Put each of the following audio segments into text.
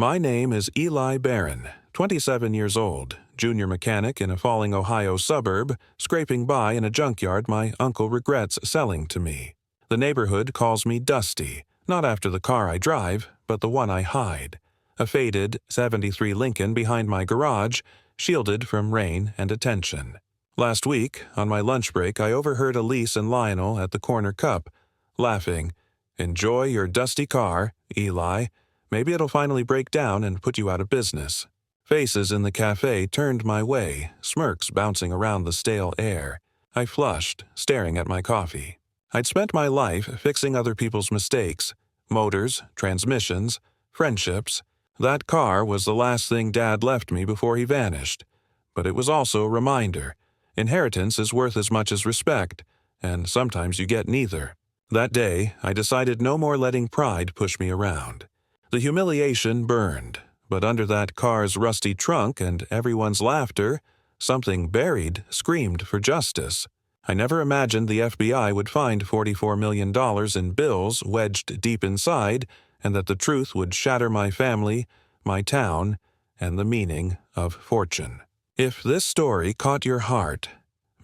My name is Eli Barron, 27 years old, junior mechanic in a falling Ohio suburb, scraping by in a junkyard my uncle regrets selling to me. The neighborhood calls me Dusty, not after the car I drive, but the one I hide. A faded '73 Lincoln behind my garage, shielded from rain and attention. Last week, on my lunch break, I overheard Elise and Lionel at the corner cup, laughing, "Enjoy your dusty car, Eli. Maybe it'll finally break down and put you out of business." Faces in the cafe turned my way, smirks bouncing around the stale air. I flushed, staring at my coffee. I'd spent my life fixing other people's mistakes, motors, transmissions, friendships. That car was the last thing Dad left me before he vanished. But it was also a reminder. Inheritance is worth as much as respect, and sometimes you get neither. That day, I decided no more letting pride push me around. The humiliation burned, but under that car's rusty trunk and everyone's laughter, something buried screamed for justice. I never imagined the FBI would find $44 million in bills wedged deep inside, and that the truth would shatter my family, my town, and the meaning of fortune. If this story caught your heart,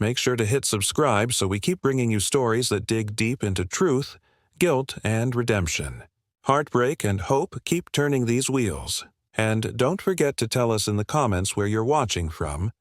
make sure to hit subscribe so we keep bringing you stories that dig deep into truth, guilt, and redemption. Heartbreak and hope keep turning these wheels. And don't forget to tell us in the comments where you're watching from.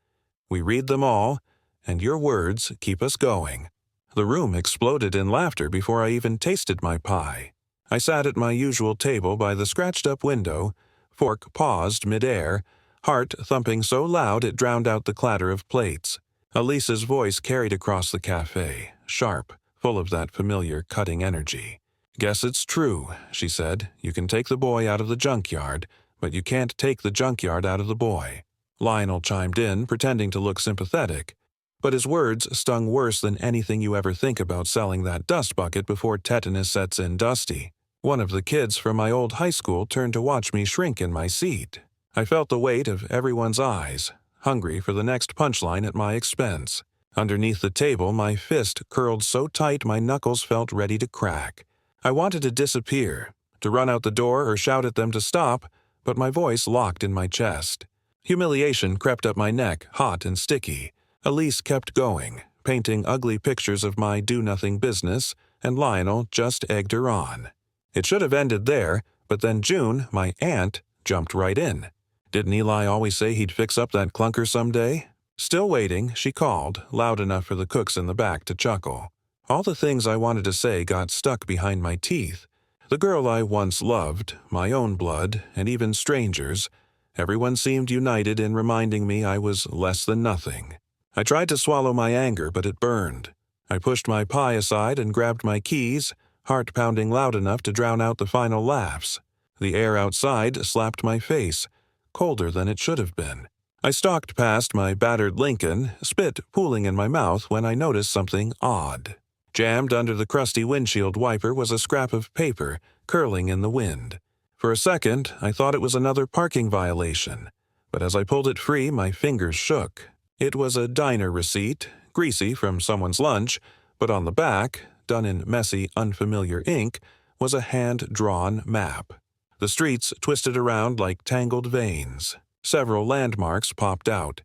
We read them all, and your words keep us going. The room exploded in laughter before I even tasted my pie. I sat at my usual table by the scratched-up window, fork paused midair, heart thumping so loud it drowned out the clatter of plates. Elisa's voice carried across the cafe, sharp, full of that familiar cutting energy. "Guess it's true," she said. "You can take the boy out of the junkyard, but you can't take the junkyard out of the boy." Lionel chimed in, pretending to look sympathetic. But his words stung worse than anything you ever think about selling that dust bucket before tetanus sets in, Dusty. One of the kids from my old high school turned to watch me shrink in my seat. I felt the weight of everyone's eyes, hungry for the next punchline at my expense. Underneath the table, my fist curled so tight my knuckles felt ready to crack. I wanted to disappear, to run out the door or shout at them to stop, but my voice locked in my chest. Humiliation crept up my neck, hot and sticky. Elise kept going, painting ugly pictures of my do-nothing business, and Lionel just egged her on. It should have ended there, but then June, my aunt, jumped right in. Didn't Eli always say he'd fix up that clunker someday? Still waiting, she called, loud enough for the cooks in the back to chuckle. All the things I wanted to say got stuck behind my teeth. The girl I once loved, my own blood, and even strangers, everyone seemed united in reminding me I was less than nothing. I tried to swallow my anger, but it burned. I pushed my pie aside and grabbed my keys, heart pounding loud enough to drown out the final laughs. The air outside slapped my face, colder than it should have been. I stalked past my battered Lincoln, spit pooling in my mouth when I noticed something odd. Jammed under the crusty windshield wiper was a scrap of paper, curling in the wind. For a second, I thought it was another parking violation, but as I pulled it free, my fingers shook. It was a diner receipt, greasy from someone's lunch, but on the back, done in messy, unfamiliar ink, was a hand-drawn map. The streets twisted around like tangled veins. Several landmarks popped out.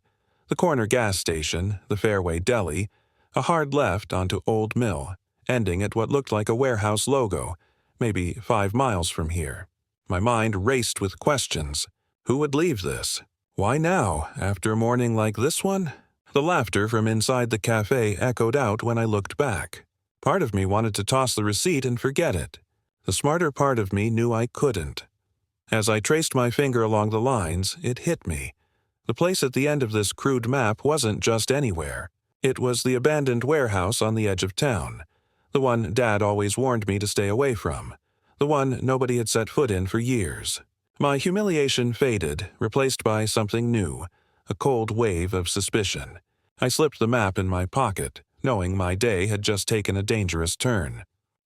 The corner gas station, the Fairway Deli, a hard left onto Old Mill, ending at what looked like a warehouse logo, maybe 5 miles from here. My mind raced with questions. Who would leave this? Why now, after a morning like this one? The laughter from inside the cafe echoed out when I looked back. Part of me wanted to toss the receipt and forget it. The smarter part of me knew I couldn't. As I traced my finger along the lines, it hit me. The place at the end of this crude map wasn't just anywhere. It was the abandoned warehouse on the edge of town, the one Dad always warned me to stay away from, the one nobody had set foot in for years. My humiliation faded, replaced by something new, a cold wave of suspicion. I slipped the map in my pocket, knowing my day had just taken a dangerous turn.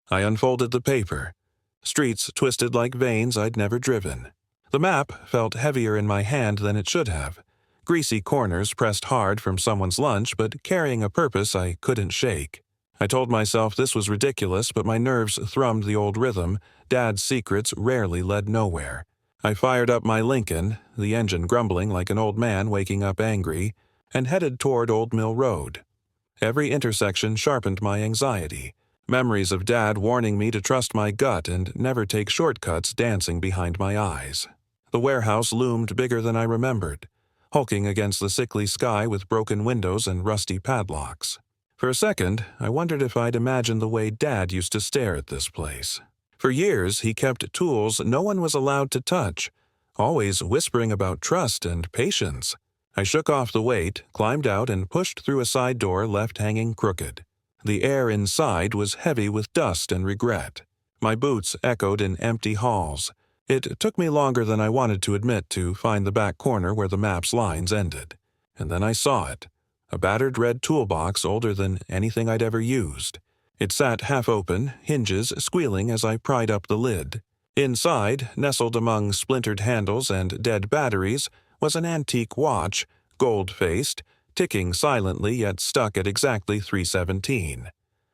I unfolded the paper. Streets twisted like veins I'd never driven. The map felt heavier in my hand than it should have. Greasy corners pressed hard from someone's lunch, but carrying a purpose I couldn't shake. I told myself this was ridiculous, but my nerves thrummed the old rhythm. Dad's secrets rarely led nowhere. I fired up my Lincoln, the engine grumbling like an old man waking up angry, and headed toward Old Mill Road. Every intersection sharpened my anxiety. Memories of Dad warning me to trust my gut and never take shortcuts dancing behind my eyes. The warehouse loomed bigger than I remembered, hulking against the sickly sky with broken windows and rusty padlocks. For a second, I wondered if I'd imagined the way Dad used to stare at this place. For years, he kept tools no one was allowed to touch, always whispering about trust and patience. I shook off the weight, climbed out, and pushed through a side door left hanging crooked. The air inside was heavy with dust and regret. My boots echoed in empty halls. It took me longer than I wanted to admit to find the back corner where the map's lines ended. And then I saw it. A battered red toolbox older than anything I'd ever used. It sat half open, hinges squealing as I pried up the lid. Inside, nestled among splintered handles and dead batteries, was an antique watch, gold-faced, ticking silently yet stuck at exactly 3:17.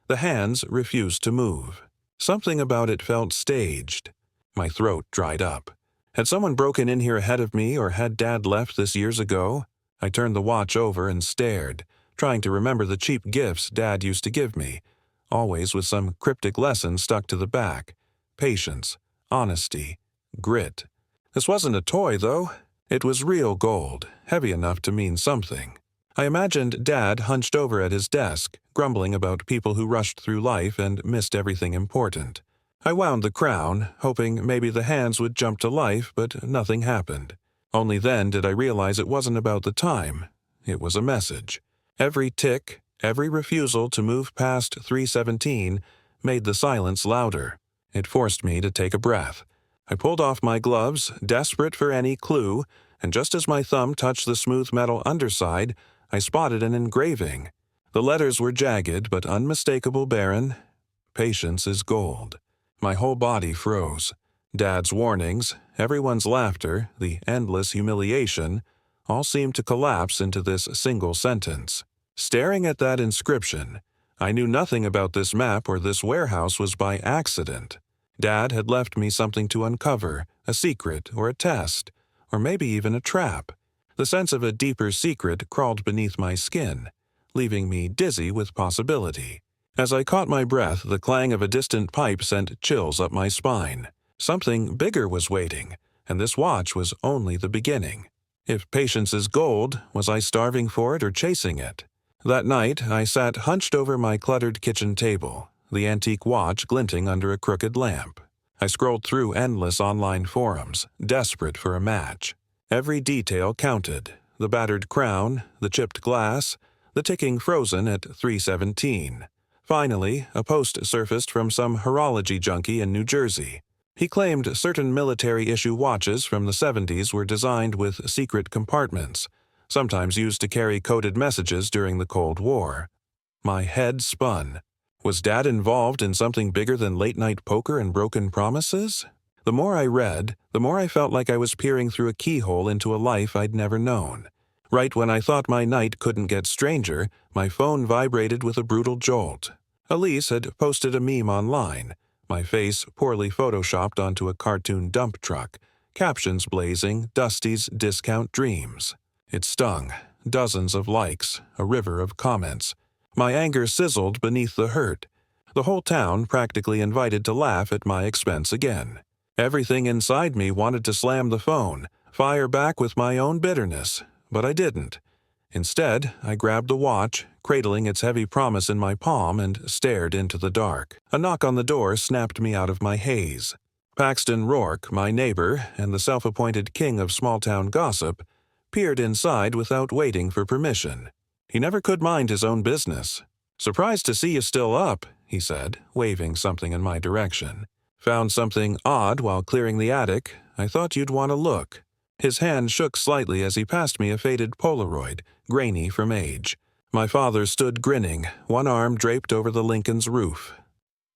The hands refused to move. Something about it felt staged. My throat dried up. Had someone broken in here ahead of me, or had Dad left this years ago? I turned the watch over and stared, trying to remember the cheap gifts Dad used to give me, always with some cryptic lesson stuck to the back. Patience, honesty, grit. This wasn't a toy, though. It was real gold, heavy enough to mean something. I imagined Dad hunched over at his desk, grumbling about people who rushed through life and missed everything important. I wound the crown, hoping maybe the hands would jump to life, but nothing happened. Only then did I realize it wasn't about the time. It was a message. Every tick, every refusal to move past 3:17 made the silence louder. It forced me to take a breath. I pulled off my gloves, desperate for any clue, and just as my thumb touched the smooth metal underside, I spotted an engraving. The letters were jagged but unmistakable, Barron. Patience is gold. My whole body froze. Dad's warnings, everyone's laughter, the endless humiliation, all seemed to collapse into this single sentence. Staring at that inscription, I knew nothing about this map or this warehouse was by accident. Dad had left me something to uncover, a secret or a test, or maybe even a trap. The sense of a deeper secret crawled beneath my skin, leaving me dizzy with possibility. As I caught my breath, the clang of a distant pipe sent chills up my spine. Something bigger was waiting, and this watch was only the beginning. If patience is gold, was I starving for it or chasing it? That night, I sat hunched over my cluttered kitchen table, the antique watch glinting under a crooked lamp. I scrolled through endless online forums, desperate for a match. Every detail counted: the battered crown, the chipped glass, the ticking frozen at 3:17. Finally, a post surfaced from some horology junkie in New Jersey. He claimed certain military-issue watches from the 70s were designed with secret compartments, sometimes used to carry coded messages during the Cold War. My head spun. Was Dad involved in something bigger than late-night poker and broken promises? The more I read, the more I felt like I was peering through a keyhole into a life I'd never known. Right when I thought my night couldn't get stranger, my phone vibrated with a brutal jolt. Elise had posted a meme online, my face poorly photoshopped onto a cartoon dump truck, captions blazing, Dusty's Discount Dreams. It stung. Dozens of likes, a river of comments. My anger sizzled beneath the hurt. The whole town practically invited to laugh at my expense again. Everything inside me wanted to slam the phone, fire back with my own bitterness, but I didn't. Instead, I grabbed the watch, cradling its heavy promise in my palm, and stared into the dark. A knock on the door snapped me out of my haze. Paxton Rourke, my neighbor, and the self-appointed king of small-town gossip, peered inside without waiting for permission. He never could mind his own business. "Surprised to see you still up," he said, waving something in my direction. "Found something odd while clearing the attic. I thought you'd want to look." His hand shook slightly as he passed me a faded Polaroid, grainy from age. My father stood grinning, one arm draped over the Lincoln's roof.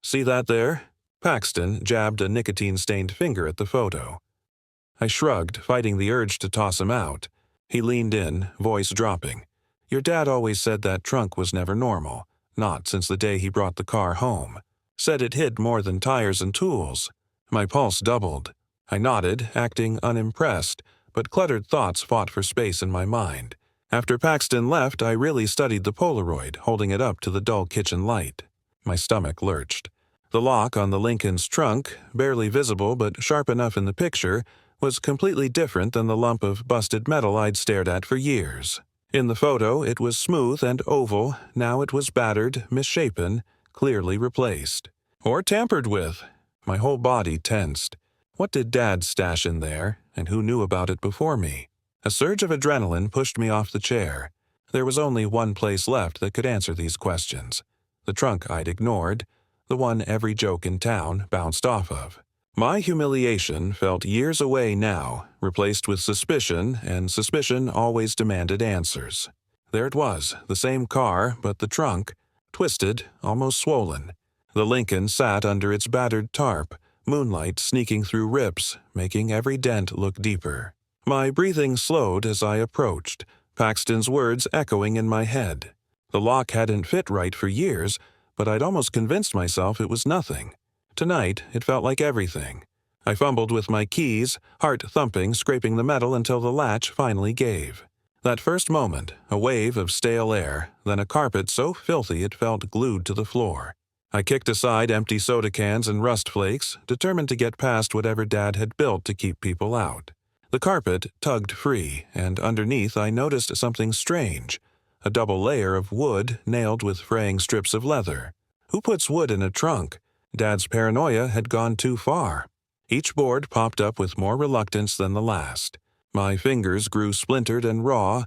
"See that there?" Paxton jabbed a nicotine-stained finger at the photo. I shrugged, fighting the urge to toss him out. He leaned in, voice dropping. "Your dad always said that trunk was never normal, not since the day he brought the car home. Said it hid more than tires and tools." My pulse doubled. I nodded, acting unimpressed, but cluttered thoughts fought for space in my mind. After Paxton left, I really studied the Polaroid, holding it up to the dull kitchen light. My stomach lurched. The lock on the Lincoln's trunk, barely visible but sharp enough in the picture, was completely different than the lump of busted metal I'd stared at for years. In the photo, it was smooth and oval. Now it was battered, misshapen, clearly replaced. Or tampered with. My whole body tensed. What did Dad stash in there, and who knew about it before me? A surge of adrenaline pushed me off the chair. There was only one place left that could answer these questions. The trunk I'd ignored, the one every joke in town bounced off of. My humiliation felt years away now, replaced with suspicion, and suspicion always demanded answers. There it was, the same car, but the trunk, twisted, almost swollen. The Lincoln sat under its battered tarp, moonlight sneaking through rips, making every dent look deeper. My breathing slowed as I approached, Paxton's words echoing in my head. The lock hadn't fit right for years, but I'd almost convinced myself it was nothing. Tonight, it felt like everything. I fumbled with my keys, heart thumping, scraping the metal until the latch finally gave. That first moment, a wave of stale air, then a carpet so filthy it felt glued to the floor. I kicked aside empty soda cans and rust flakes, determined to get past whatever Dad had built to keep people out. The carpet tugged free, and underneath I noticed something strange. A double layer of wood nailed with fraying strips of leather. Who puts wood in a trunk? Dad's paranoia had gone too far. Each board popped up with more reluctance than the last. My fingers grew splintered and raw,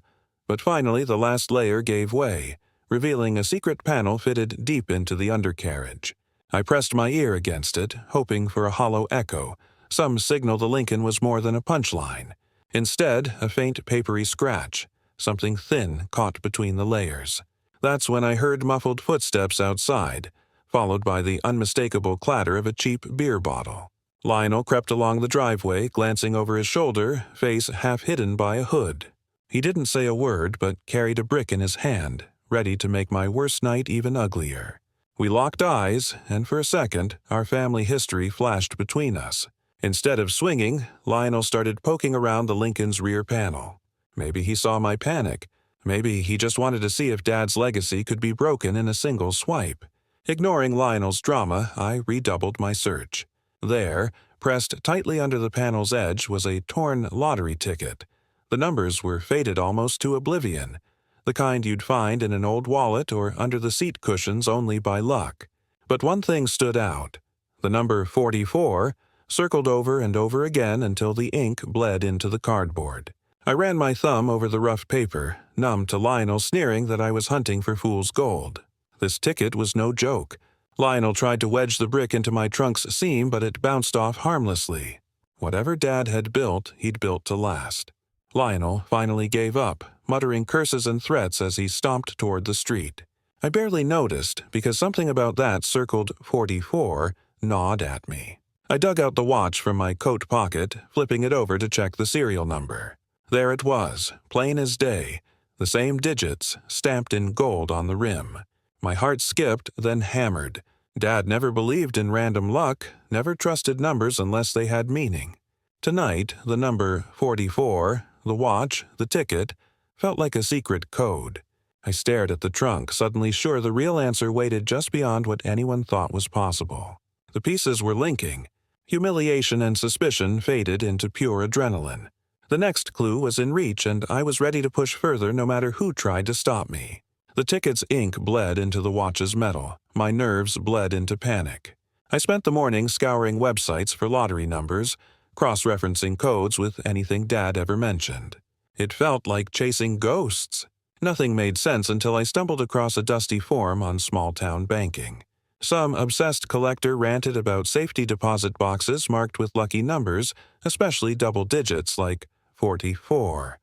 but finally the last layer gave way, revealing a secret panel fitted deep into the undercarriage. I pressed my ear against it, hoping for a hollow echo, some signal the Lincoln was more than a punchline. Instead, a faint papery scratch, something thin caught between the layers. That's when I heard muffled footsteps outside, followed by the unmistakable clatter of a cheap beer bottle. Lionel crept along the driveway, glancing over his shoulder, face half hidden by a hood. He didn't say a word, but carried a brick in his hand, ready to make my worst night even uglier. We locked eyes, and for a second, our family history flashed between us. Instead of swinging, Lionel started poking around the Lincoln's rear panel. Maybe he saw my panic. Maybe he just wanted to see if Dad's legacy could be broken in a single swipe. Ignoring Lionel's drama, I redoubled my search. There, pressed tightly under the panel's edge, was a torn lottery ticket. The numbers were faded almost to oblivion, the kind you'd find in an old wallet or under the seat cushions only by luck. But one thing stood out. The number 44 circled over and over again until the ink bled into the cardboard. I ran my thumb over the rough paper, numb to Lionel sneering that I was hunting for fool's gold. This ticket was no joke. Lionel tried to wedge the brick into my trunk's seam, but it bounced off harmlessly. Whatever Dad had built, he'd built to last. Lionel finally gave up, muttering curses and threats as he stomped toward the street. I barely noticed, because something about that circled 44 gnawed at me. I dug out the watch from my coat pocket, flipping it over to check the serial number. There it was, plain as day, the same digits, stamped in gold on the rim. My heart skipped, then hammered. Dad never believed in random luck, never trusted numbers unless they had meaning. Tonight, the number 44, the watch, the ticket, felt like a secret code. I stared at the trunk, suddenly sure the real answer waited just beyond what anyone thought was possible. The pieces were linking. Humiliation and suspicion faded into pure adrenaline. The next clue was in reach, and I was ready to push further no matter who tried to stop me. The ticket's ink bled into the watch's metal. My nerves bled into panic. I spent the morning scouring websites for lottery numbers, cross-referencing codes with anything Dad ever mentioned. It felt like chasing ghosts. Nothing made sense until I stumbled across a dusty forum on small-town banking. Some obsessed collector ranted about safety deposit boxes marked with lucky numbers, especially double digits like 44.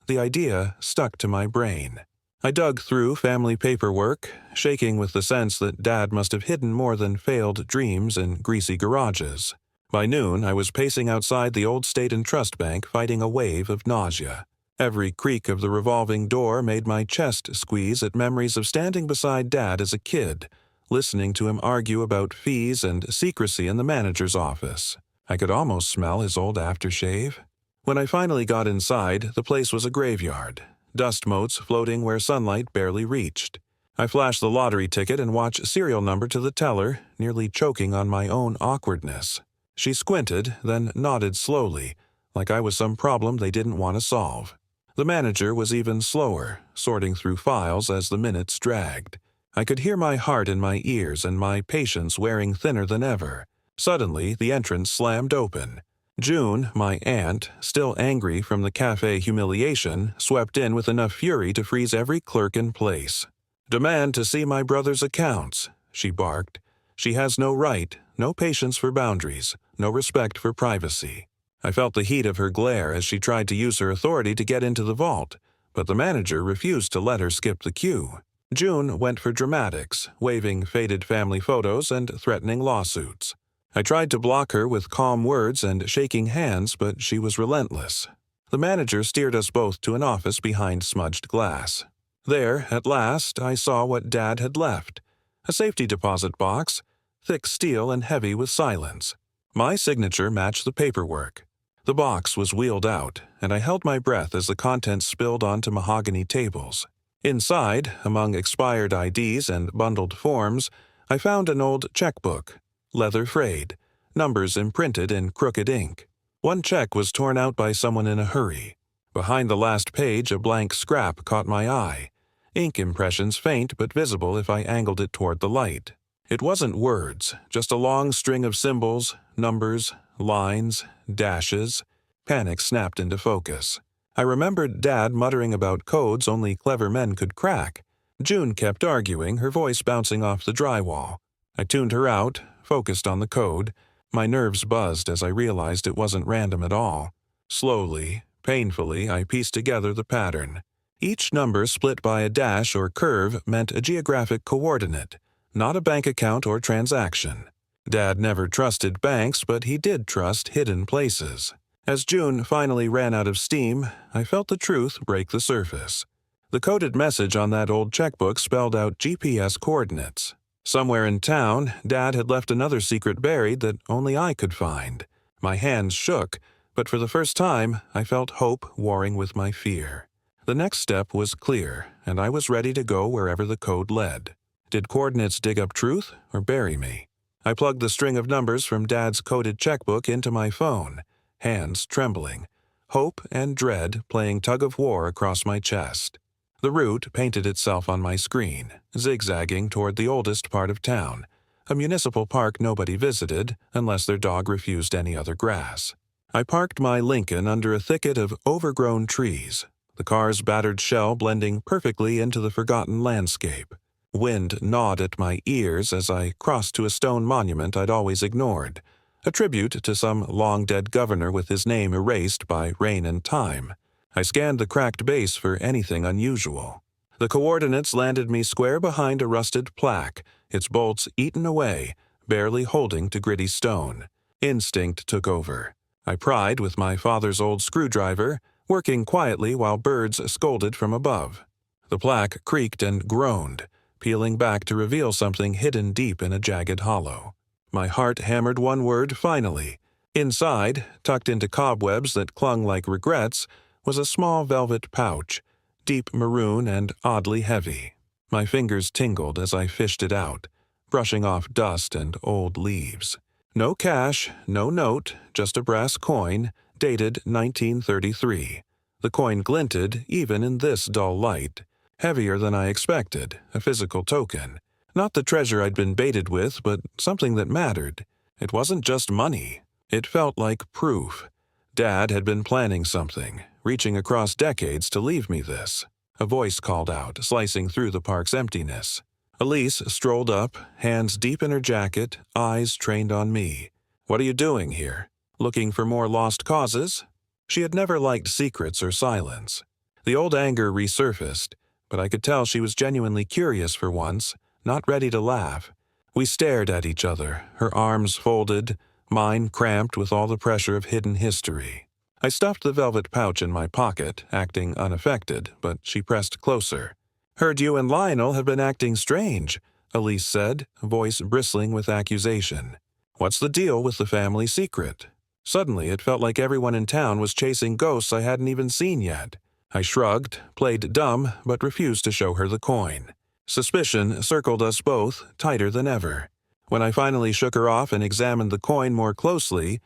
The idea stuck to my brain. I dug through family paperwork, shaking with the sense that Dad must have hidden more than failed dreams in greasy garages. By noon, I was pacing outside the old State and Trust Bank fighting a wave of nausea. Every creak of the revolving door made my chest squeeze at memories of standing beside Dad as a kid, listening to him argue about fees and secrecy in the manager's office. I could almost smell his old aftershave. When I finally got inside, the place was a graveyard, dust motes floating where sunlight barely reached. I flashed the lottery ticket and watched serial number to the teller, nearly choking on my own awkwardness. She squinted, then nodded slowly, like I was some problem they didn't want to solve. The manager was even slower, sorting through files as the minutes dragged. I could hear my heart in my ears and my patience wearing thinner than ever. Suddenly, the entrance slammed open. June, my aunt, still angry from the cafe humiliation, swept in with enough fury to freeze every clerk in place. "Demand to see my brother's accounts," she barked. "She has no right, no patience for boundaries, no respect for privacy." I felt the heat of her glare as she tried to use her authority to get into the vault, but the manager refused to let her skip the queue. June went for dramatics, waving faded family photos and threatening lawsuits. I tried to block her with calm words and shaking hands, but she was relentless. The manager steered us both to an office behind smudged glass. There, at last, I saw what Dad had left. A safety deposit box, thick steel and heavy with silence. My signature matched the paperwork. The box was wheeled out, and I held my breath as the contents spilled onto mahogany tables. Inside, among expired IDs and bundled forms, I found an old checkbook, leather frayed, numbers imprinted in crooked ink. One check was torn out by someone in a hurry. Behind the last page, a blank scrap caught my eye. Ink impressions faint but visible if I angled it toward the light. It wasn't words, just a long string of symbols, numbers, lines, dashes. Panic snapped into focus. I remembered Dad muttering about codes only clever men could crack. June kept arguing, her voice bouncing off the drywall. I tuned her out, focused on the code. My nerves buzzed as I realized it wasn't random at all. Slowly, painfully, I pieced together the pattern. Each number split by a dash or curve meant a geographic coordinate, not a bank account or transaction. Dad never trusted banks, but he did trust hidden places. As June finally ran out of steam, I felt the truth break the surface. The coded message on that old checkbook spelled out GPS coordinates. Somewhere in town, Dad had left another secret buried that only I could find. My hands shook, but for the first time, I felt hope warring with my fear. The next step was clear, and I was ready to go wherever the code led. Did coordinates dig up truth or bury me? I plugged the string of numbers from Dad's coded checkbook into my phone, hands trembling, hope and dread playing tug-of-war across my chest. The route painted itself on my screen, zigzagging toward the oldest part of town, a municipal park nobody visited unless their dog refused any other grass. I parked my Lincoln under a thicket of overgrown trees, the car's battered shell blending perfectly into the forgotten landscape. Wind gnawed at my ears as I crossed to a stone monument I'd always ignored, a tribute to some long-dead governor with his name erased by rain and time. I scanned the cracked base for anything unusual. The coordinates landed me square behind a rusted plaque, its bolts eaten away, barely holding to gritty stone. Instinct took over. I pried with my father's old screwdriver, working quietly while birds scolded from above. The plaque creaked and groaned, peeling back to reveal something hidden deep in a jagged hollow. My heart hammered one word finally. Inside, tucked into cobwebs that clung like regrets, was a small velvet pouch, deep maroon and oddly heavy. My fingers tingled as I fished it out, brushing off dust and old leaves. No cash, no note, just a brass coin, dated 1933. The coin glinted even in this dull light. Heavier than I expected, a physical token. Not the treasure I'd been baited with, but something that mattered. It wasn't just money. It felt like proof. Dad had been planning something, reaching across decades to leave me this. A voice called out, slicing through the park's emptiness. Elise strolled up, hands deep in her jacket, eyes trained on me. "What are you doing here? Looking for more lost causes?" She had never liked secrets or silence. The old anger resurfaced, but I could tell she was genuinely curious for once, not ready to laugh. We stared at each other, her arms folded, mine cramped with all the pressure of hidden history. I stuffed the velvet pouch in my pocket, acting unaffected, but she pressed closer. "Heard you and Lionel have been acting strange," Elise said, voice bristling with accusation. "What's the deal with the family secret?" Suddenly, it felt like everyone in town was chasing ghosts I hadn't even seen yet. I shrugged, played dumb, but refused to show her the coin. Suspicion circled us both, tighter than ever. When I finally shook her off and examined the coin more closely,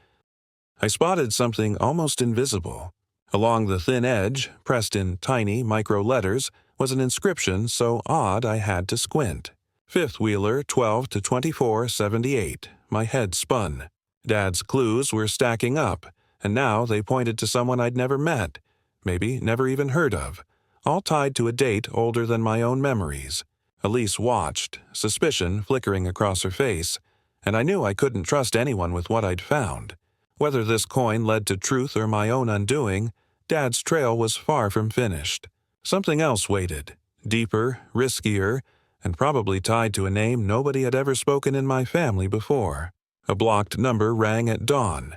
I spotted something almost invisible. Along the thin edge, pressed in tiny micro letters, was an inscription so odd I had to squint. Fifth wheeler 12 to 2478. My head spun. Dad's clues were stacking up, and now they pointed to someone I'd never met, maybe never even heard of, all tied to a date older than my own memories. Elise watched, suspicion flickering across her face, and I knew I couldn't trust anyone with what I'd found. Whether this coin led to truth or my own undoing, Dad's trail was far from finished. Something else waited, deeper, riskier, and probably tied to a name nobody had ever spoken in my family before. A blocked number rang at dawn.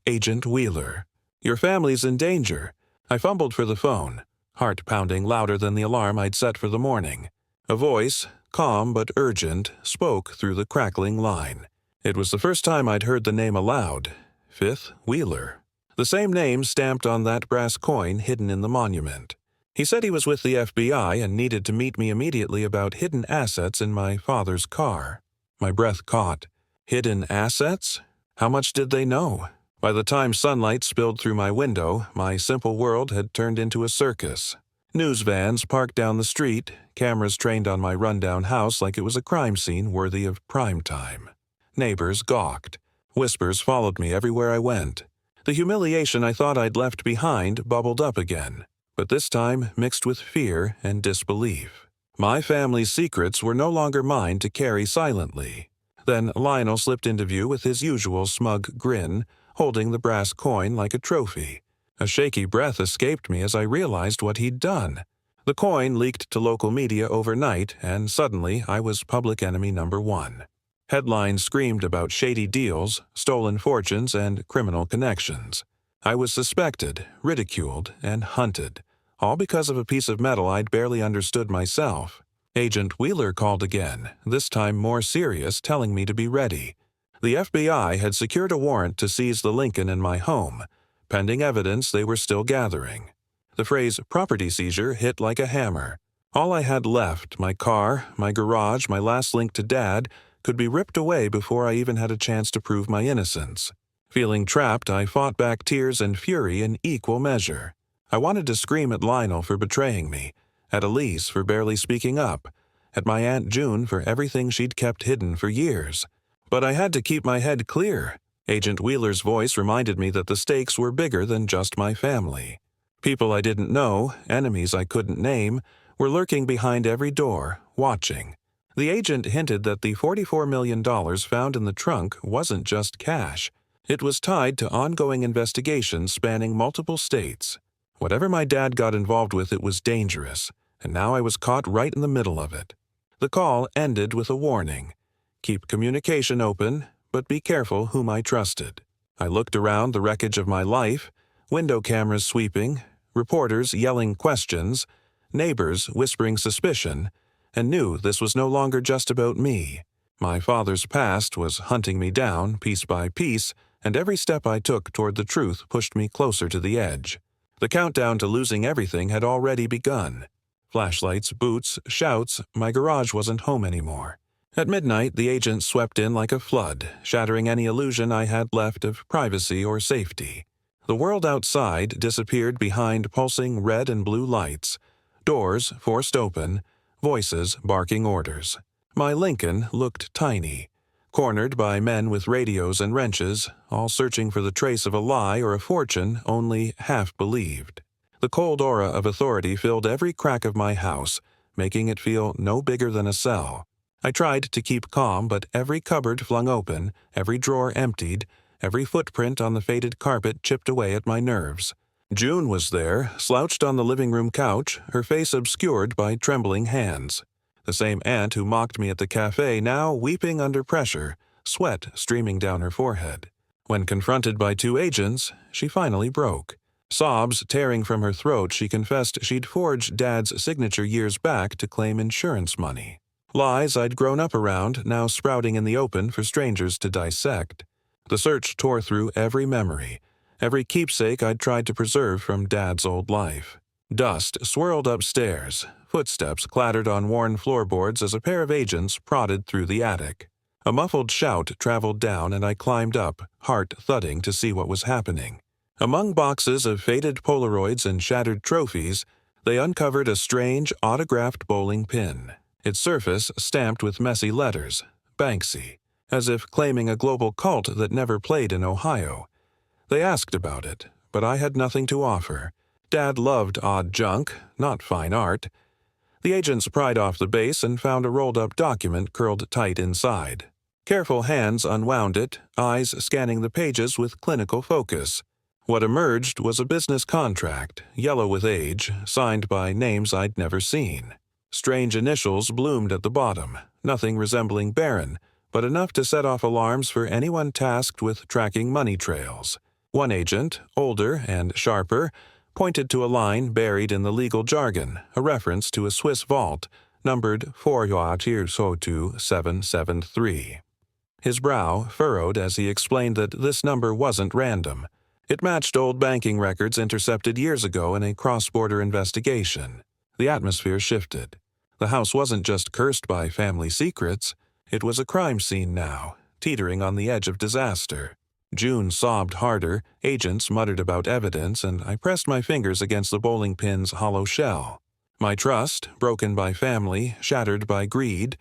Agent Wheeler. Your family's in danger. I fumbled for the phone, heart pounding louder than the alarm I'd set for the morning. A voice, calm but urgent, spoke through the crackling line. It was the first time I'd heard the name aloud. Fifth Wheeler. The same name stamped on that brass coin hidden in the monument. He said he was with the FBI and needed to meet me immediately about hidden assets in my father's car. My breath caught. Hidden assets? How much did they know? By the time sunlight spilled through my window, my simple world had turned into a circus. News vans parked down the street, cameras trained on my rundown house like it was a crime scene worthy of prime time. Neighbors gawked. Whispers followed me everywhere I went. The humiliation I thought I'd left behind bubbled up again, but this time mixed with fear and disbelief. My family's secrets were no longer mine to carry silently. Then Lionel slipped into view with his usual smug grin, holding the brass coin like a trophy. A shaky breath escaped me as I realized what he'd done. The coin leaked to local media overnight, and suddenly I was public enemy number one. Headlines screamed about shady deals, stolen fortunes, and criminal connections. I was suspected, ridiculed, and hunted, all because of a piece of metal I'd barely understood myself. Agent Wheeler called again, this time more serious, telling me to be ready. The FBI had secured a warrant to seize the Lincoln in my home, pending evidence they were still gathering. The phrase property seizure hit like a hammer. All I had left, my car, my garage, my last link to Dad, could be ripped away before I even had a chance to prove my innocence. Feeling trapped, I fought back tears and fury in equal measure. I wanted to scream at Lionel for betraying me, at Elise for barely speaking up, at my Aunt June for everything she'd kept hidden for years. But I had to keep my head clear. Agent Wheeler's voice reminded me that the stakes were bigger than just my family. People I didn't know, enemies I couldn't name, were lurking behind every door, watching. The agent hinted that the $44 million found in the trunk wasn't just cash. It was tied to ongoing investigations spanning multiple states. Whatever my dad got involved with, it was dangerous, and now I was caught right in the middle of it. The call ended with a warning. Keep communication open, but be careful whom I trusted. I looked around the wreckage of my life, window cameras sweeping, reporters yelling questions, neighbors whispering suspicion, and knew this was no longer just about me. My father's past was hunting me down piece by piece, and every step I took toward the truth pushed me closer to the edge. The countdown to losing everything had already begun. Flashlights, boots, shouts, my garage wasn't home anymore. At midnight, the agent swept in like a flood, shattering any illusion I had left of privacy or safety. The world outside disappeared behind pulsing red and blue lights, doors forced open, voices barking orders. My Lincoln looked tiny, cornered by men with radios and wrenches, all searching for the trace of a lie or a fortune only half believed. The cold aura of authority filled every crack of my house, making it feel no bigger than a cell. I tried to keep calm, but every cupboard flung open, every drawer emptied, every footprint on the faded carpet chipped away at my nerves. June was there, slouched on the living room couch, her face obscured by trembling hands. The same aunt who mocked me at the cafe now weeping under pressure, sweat streaming down her forehead. When confronted by two agents, she finally broke. Sobs tearing from her throat, she confessed she'd forged Dad's signature years back to claim insurance money. Lies I'd grown up around, now sprouting in the open for strangers to dissect. The search tore through every memory, every keepsake I'd tried to preserve from Dad's old life. Dust swirled upstairs, footsteps clattered on worn floorboards as a pair of agents prodded through the attic. A muffled shout traveled down and I climbed up, heart thudding to see what was happening. Among boxes of faded Polaroids and shattered trophies, they uncovered a strange, autographed bowling pin, its surface stamped with messy letters, Banksy, as if claiming a global cult that never played in Ohio. They asked about it, but I had nothing to offer. Dad loved odd junk, not fine art. The agents pried off the base and found a rolled-up document curled tight inside. Careful hands unwound it, eyes scanning the pages with clinical focus. What emerged was a business contract, yellow with age, signed by names I'd never seen. Strange initials bloomed at the bottom, nothing resembling Barron, but enough to set off alarms for anyone tasked with tracking money trails. One agent, older and sharper, pointed to a line buried in the legal jargon, a reference to a Swiss vault, numbered 42773. His brow furrowed as he explained that this number wasn't random. It matched old banking records intercepted years ago in a cross-border investigation. The atmosphere shifted. The house wasn't just cursed by family secrets. It was a crime scene now, teetering on the edge of disaster. June sobbed harder, agents muttered about evidence, and I pressed my fingers against the bowling pin's hollow shell. My trust, broken by family, shattered by greed,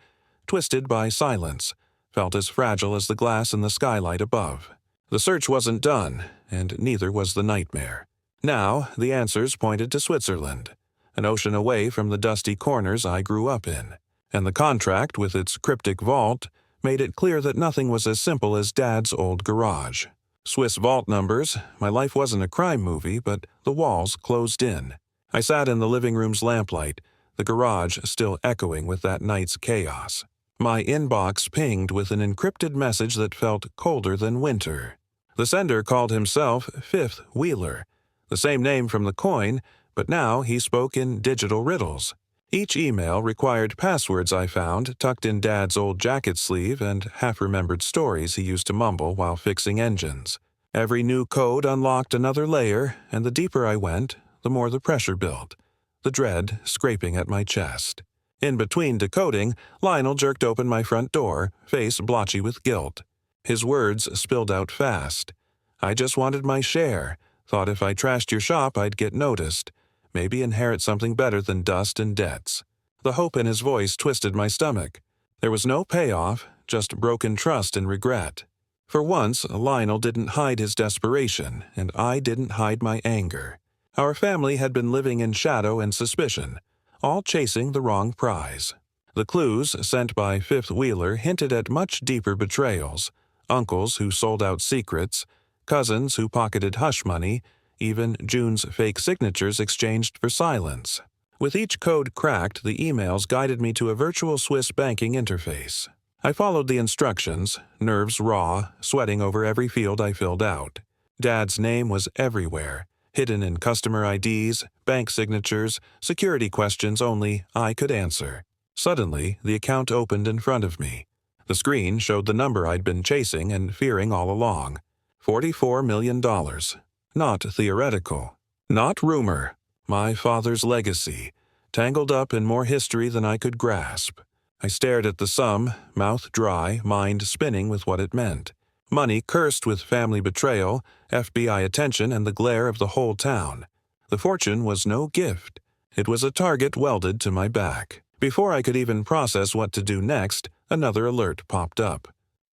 twisted by silence, felt as fragile as the glass in the skylight above. The search wasn't done, and neither was the nightmare. Now, the answers pointed to Switzerland, an ocean away from the dusty corners I grew up in, and the contract, with its cryptic vault, made it clear that nothing was as simple as Dad's old garage. Swiss vault numbers, my life wasn't a crime movie, but the walls closed in. I sat in the living room's lamplight, the garage still echoing with that night's chaos. My inbox pinged with an encrypted message that felt colder than winter. The sender called himself Fifth Wheeler, the same name from the coin, but now he spoke in digital riddles. Each email required passwords I found tucked in Dad's old jacket sleeve and half-remembered stories he used to mumble while fixing engines. Every new code unlocked another layer, and the deeper I went, the more the pressure built, the dread scraping at my chest. In between decoding, Lionel jerked open my front door, face blotchy with guilt. His words spilled out fast. I just wanted my share, thought if I trashed your shop I'd get noticed. Maybe inherit something better than dust and debts. The hope in his voice twisted my stomach. There was no payoff, just broken trust and regret. For once, Lionel didn't hide his desperation, and I didn't hide my anger. Our family had been living in shadow and suspicion, all chasing the wrong prize. The clues sent by Fifth Wheeler hinted at much deeper betrayals, uncles who sold out secrets, cousins who pocketed hush money, even June's fake signatures exchanged for silence. With each code cracked, the emails guided me to a virtual Swiss banking interface. I followed the instructions, nerves raw, sweating over every field I filled out. Dad's name was everywhere, hidden in customer IDs, bank signatures, security questions only I could answer. Suddenly, the account opened in front of me. The screen showed the number I'd been chasing and fearing all along. $44 million. Not theoretical. Not rumor. My father's legacy, tangled up in more history than I could grasp. I stared at the sum, mouth dry, mind spinning with what it meant. Money cursed with family betrayal, FBI attention, and the glare of the whole town. The fortune was no gift. It was a target welded to my back. Before I could even process what to do next, another alert popped up.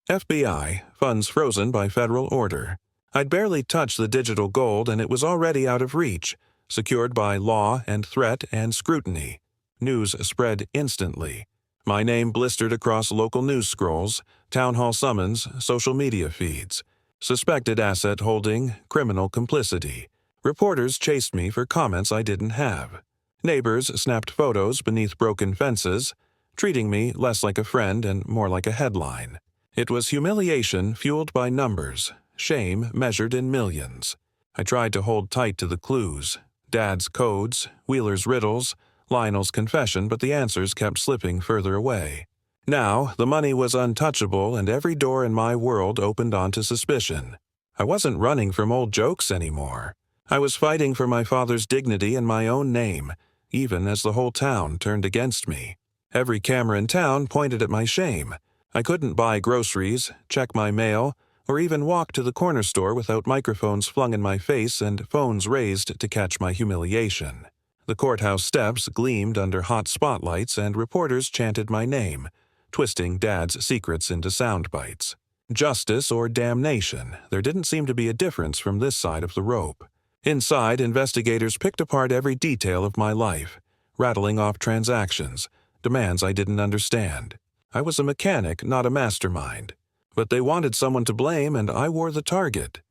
FBI, funds frozen by federal order. I'd barely touched the digital gold and it was already out of reach, secured by law and threat and scrutiny. News spread instantly. My name blistered across local news scrolls, town hall summons, social media feeds. Suspected asset holding, criminal complicity. Reporters chased me for comments I didn't have. Neighbors snapped photos beneath broken fences, treating me less like a friend and more like a headline. It was humiliation fueled by numbers. Shame measured in millions. I tried to hold tight to the clues. Dad's codes, Wheeler's riddles, Lionel's confession, but the answers kept slipping further away. Now, the money was untouchable and every door in my world opened onto suspicion. I wasn't running from old jokes anymore. I was fighting for my father's dignity and my own name, even as the whole town turned against me. Every camera in town pointed at my shame. I couldn't buy groceries, check my mail, or even walk to the corner store without microphones flung in my face and phones raised to catch my humiliation. The courthouse steps gleamed under hot spotlights and reporters chanted my name, twisting Dad's secrets into sound bites. Justice or damnation, there didn't seem to be a difference from this side of the rope. Inside, investigators picked apart every detail of my life, rattling off transactions, demands I didn't understand. I was a mechanic, not a mastermind. But they wanted someone to blame, and I wore the target.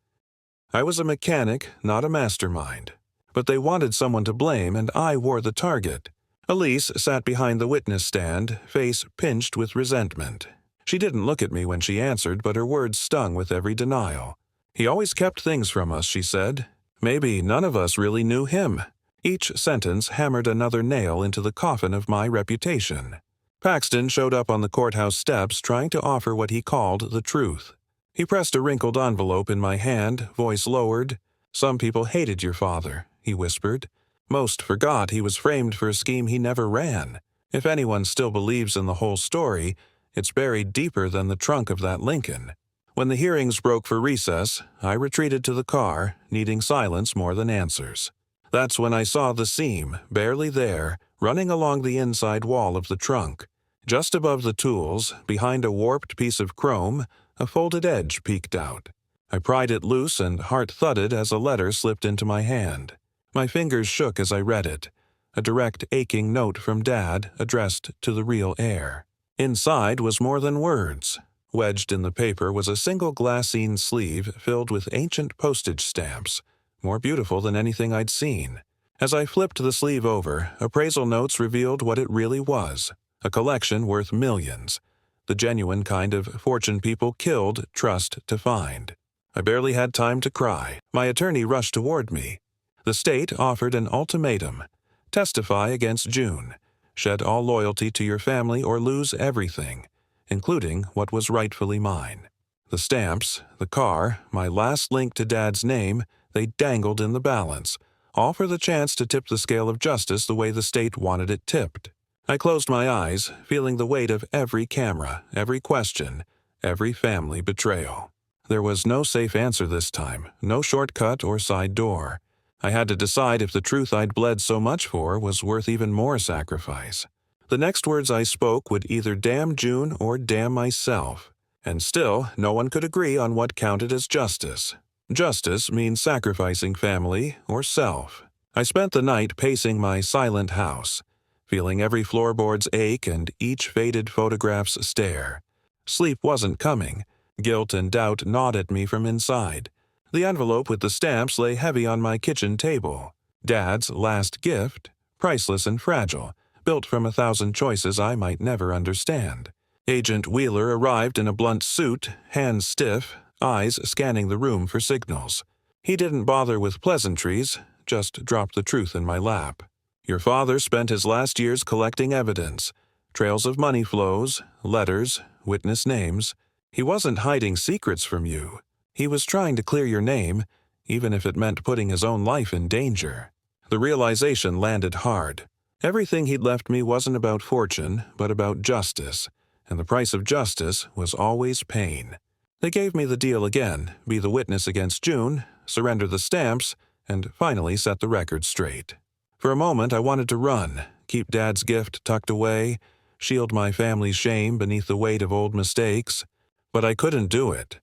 I was a mechanic, not a mastermind. But they wanted someone to blame, and I wore the target. Elise sat behind the witness stand, face pinched with resentment. She didn't look at me when she answered, but her words stung with every denial. He always kept things from us, she said. Maybe none of us really knew him. Each sentence hammered another nail into the coffin of my reputation. Paxton showed up on the courthouse steps trying to offer what he called the truth. He pressed a wrinkled envelope in my hand, voice lowered. "Some people hated your father," he whispered. "Most forgot he was framed for a scheme he never ran. If anyone still believes in the whole story, it's buried deeper than the trunk of that Lincoln." When the hearings broke for recess, I retreated to the car, needing silence more than answers. That's when I saw the seam, barely there, running along the inside wall of the trunk. Just above the tools, behind a warped piece of chrome, a folded edge peeked out. I pried it loose and heart thudded as a letter slipped into my hand. My fingers shook as I read it, a direct aching note from Dad addressed to the real heir. Inside was more than words. Wedged in the paper was a single glassine sleeve filled with ancient postage stamps, more beautiful than anything I'd seen. As I flipped the sleeve over, appraisal notes revealed what it really was, a collection worth millions, the genuine kind of fortune people killed trust to find. I barely had time to cry. My attorney rushed toward me. The state offered an ultimatum. Testify against June. Shed all loyalty to your family or lose everything, including what was rightfully mine. The stamps, the car, my last link to Dad's name, they dangled in the balance, all for the chance to tip the scale of justice the way the state wanted it tipped. I closed my eyes, feeling the weight of every camera, every question, every family betrayal. There was no safe answer this time, no shortcut or side door. I had to decide if the truth I'd bled so much for was worth even more sacrifice. The next words I spoke would either damn June or damn myself. And still, no one could agree on what counted as justice. Justice means sacrificing family or self. I spent the night pacing my silent house, feeling every floorboard's ache and each faded photograph's stare. Sleep wasn't coming. Guilt and doubt gnawed at me from inside. The envelope with the stamps lay heavy on my kitchen table. Dad's last gift, priceless and fragile, built from 1,000 choices I might never understand. Agent Wheeler arrived in a blunt suit, hands stiff, eyes scanning the room for signals. He didn't bother with pleasantries, just dropped the truth in my lap. Your father spent his last years collecting evidence, trails of money flows, letters, witness names. He wasn't hiding secrets from you. He was trying to clear your name, even if it meant putting his own life in danger. The realization landed hard. Everything he'd left me wasn't about fortune, but about justice, and the price of justice was always pain. They gave me the deal again, be the witness against June, surrender the stamps, and finally set the record straight. For a moment I wanted to run, keep Dad's gift tucked away, shield my family's shame beneath the weight of old mistakes, but I couldn't do it.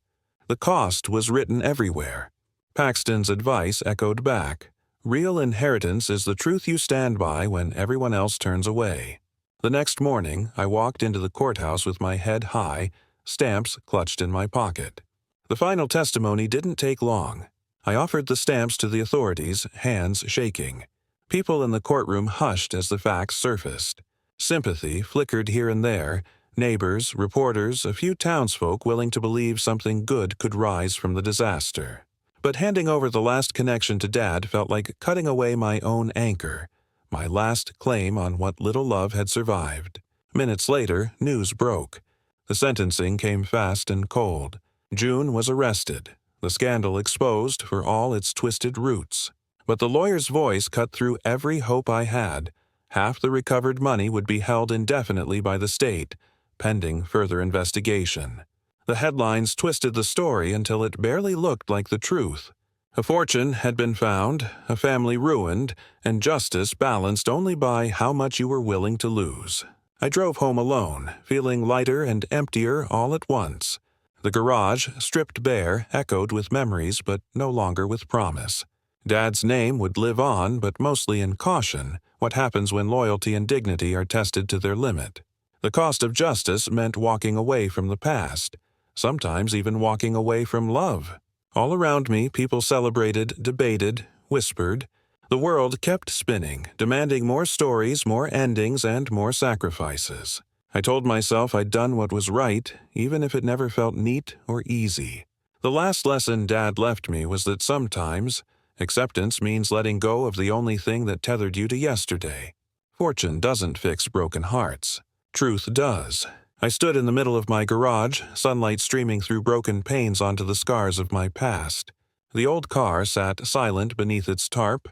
The cost was written everywhere. Paxton's advice echoed back. Real inheritance is the truth you stand by when everyone else turns away. The next morning, I walked into the courthouse with my head high, stamps clutched in my pocket. The final testimony didn't take long. I offered the stamps to the authorities, hands shaking. People in the courtroom hushed as the facts surfaced. Sympathy flickered here and there, neighbors, reporters, a few townsfolk willing to believe something good could rise from the disaster. But handing over the last connection to Dad felt like cutting away my own anchor, my last claim on what little love had survived. Minutes later, news broke. The sentencing came fast and cold. June was arrested, the scandal exposed for all its twisted roots. But the lawyer's voice cut through every hope I had. Half the recovered money would be held indefinitely by the state, pending further investigation. The headlines twisted the story until it barely looked like the truth. A fortune had been found, a family ruined, and justice balanced only by how much you were willing to lose. I drove home alone, feeling lighter and emptier all at once. The garage, stripped bare, echoed with memories but no longer with promise. Dad's name would live on, but mostly in caution, what happens when loyalty and dignity are tested to their limit. The cost of justice meant walking away from the past, sometimes even walking away from love. All around me, people celebrated, debated, whispered. The world kept spinning, demanding more stories, more endings, and more sacrifices. I told myself I'd done what was right, even if it never felt neat or easy. The last lesson Dad left me was that sometimes acceptance means letting go of the only thing that tethered you to yesterday. Fortune doesn't fix broken hearts. Truth does. I stood in the middle of my garage, sunlight streaming through broken panes onto the scars of my past. The old car sat silent beneath its tarp,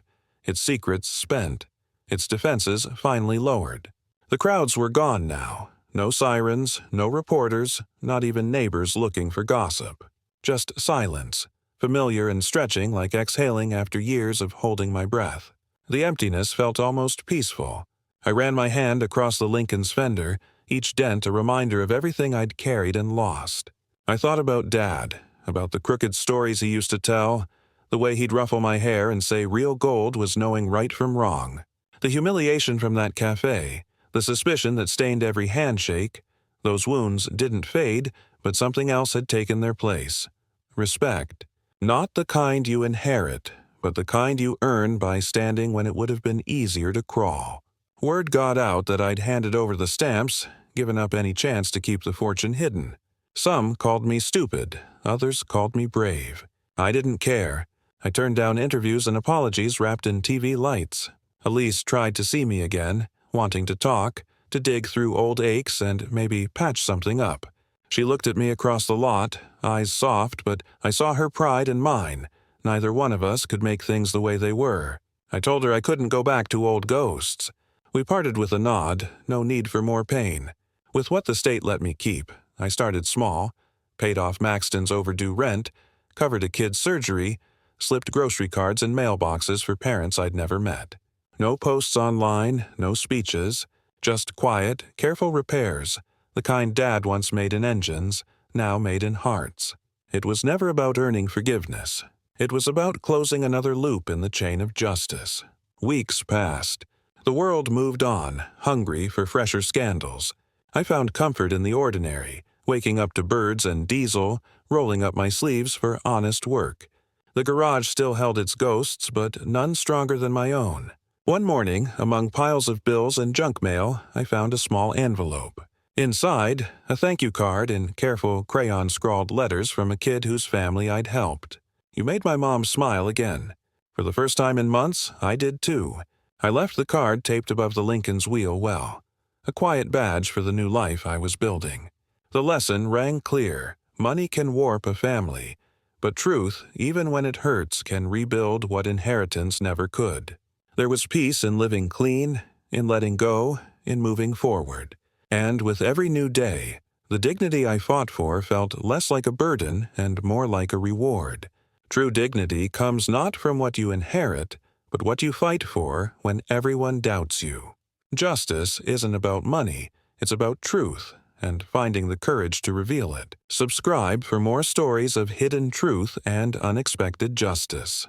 its secrets spent, its defenses finally lowered. The crowds were gone now. No sirens, no reporters, not even neighbors looking for gossip. Just silence, familiar and stretching like exhaling after years of holding my breath. The emptiness felt almost peaceful. I ran my hand across the Lincoln's fender, each dent a reminder of everything I'd carried and lost. I thought about Dad, about the crooked stories he used to tell, the way he'd ruffle my hair and say real gold was knowing right from wrong. The humiliation from that cafe, the suspicion that stained every handshake. Those wounds didn't fade, but something else had taken their place. Respect. Not the kind you inherit, but the kind you earn by standing when it would have been easier to crawl. Word got out that I'd handed over the stamps, given up any chance to keep the fortune hidden. Some called me stupid, others called me brave. I didn't care. I turned down interviews and apologies wrapped in TV lights. Elise tried to see me again, wanting to talk, to dig through old aches and maybe patch something up. She looked at me across the lot, eyes soft, but I saw her pride and mine. Neither one of us could make things the way they were. I told her I couldn't go back to old ghosts. We parted with a nod, no need for more pain. With what the state let me keep, I started small, paid off Maxton's overdue rent, covered a kid's surgery, slipped grocery cards in mailboxes for parents I'd never met. No posts online, no speeches, just quiet, careful repairs, the kind Dad once made in engines, now made in hearts. It was never about earning forgiveness. It was about closing another loop in the chain of justice. Weeks passed. The world moved on, hungry for fresher scandals. I found comfort in the ordinary, waking up to birds and diesel, rolling up my sleeves for honest work. The garage still held its ghosts, but none stronger than my own. One morning, among piles of bills and junk mail, I found a small envelope. Inside, a thank you card in careful crayon-scrawled letters from a kid whose family I'd helped. You made my mom smile again. For the first time in months, I did too. I left the card taped above the Lincoln's wheel well, a quiet badge for the new life I was building. The lesson rang clear. Money can warp a family, but truth, even when it hurts, can rebuild what inheritance never could. There was peace in living clean, in letting go, in moving forward. And with every new day, the dignity I fought for felt less like a burden and more like a reward. True dignity comes not from what you inherit, but what you fight for when everyone doubts you. Justice isn't about money, it's about truth and finding the courage to reveal it. Subscribe for more stories of hidden truth and unexpected justice.